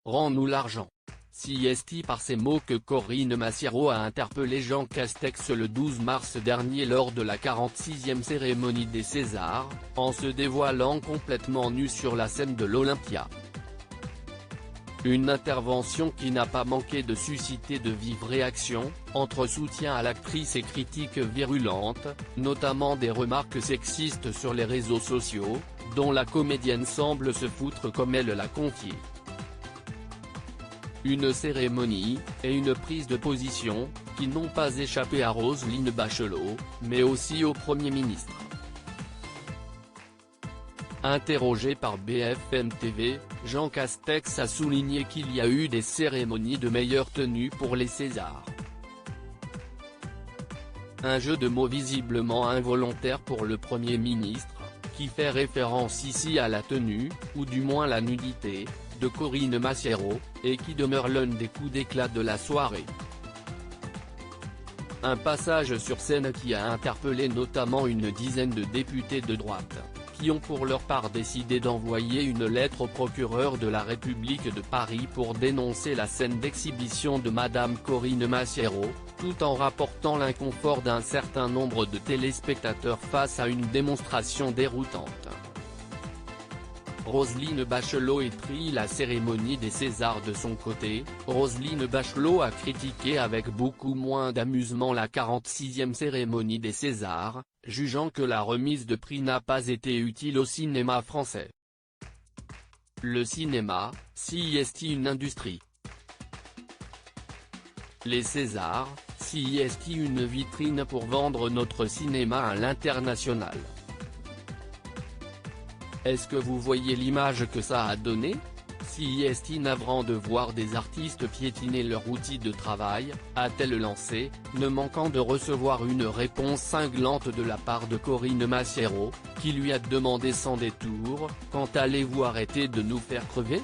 rends-nous l'argent. C'est par ces mots que Corinne Massiero a interpellé Jean Castex le 12 mars dernier lors de la 46e cérémonie des Césars, en se dévoilant complètement nue sur la scène de l'Olympia. Une intervention qui n'a pas manqué de susciter de vives réactions, entre soutien à l'actrice et critiques virulentes, notamment des remarques sexistes sur les réseaux sociaux, dont la comédienne semble se foutre comme elle l'a confié. Une cérémonie, et une prise de position, qui n'ont pas échappé à Roselyne Bachelot, mais aussi au Premier ministre. Interrogé par BFM TV, Jean Castex a souligné qu'il y a eu des cérémonies de meilleure tenue pour les Césars. Un jeu de mots visiblement involontaire pour le Premier ministre, qui fait référence ici à la tenue, ou du moins la nudité, de Corinne Massiero, et qui demeure l'un des coups d'éclat de la soirée. Un passage sur scène qui a interpellé notamment une dizaine de députés de droite, qui ont pour leur part décidé d'envoyer une lettre au procureur de la République de Paris pour dénoncer la scène d'exhibition de Madame Corinne Massiero, tout en rapportant l'inconfort d'un certain nombre de téléspectateurs face à une démonstration déroutante. Roselyne Bachelot étrit la cérémonie des Césars de son côté. Roselyne Bachelot a critiqué avec beaucoup moins d'amusement la 46e cérémonie des Césars, jugeant que la remise de prix n'a pas été utile au cinéma français. Le cinéma, c'est une industrie. Les Césars, c'est une vitrine pour vendre notre cinéma à l'international. Est-ce que vous voyez l'image que ça a donné? C'est navrant de voir des artistes piétiner leur outil de travail, a-t-elle lancé, ne manquant de recevoir une réponse cinglante de la part de Corinne Massiero, qui lui a demandé sans détour, « Quand allez-vous arrêter de nous faire crever ?»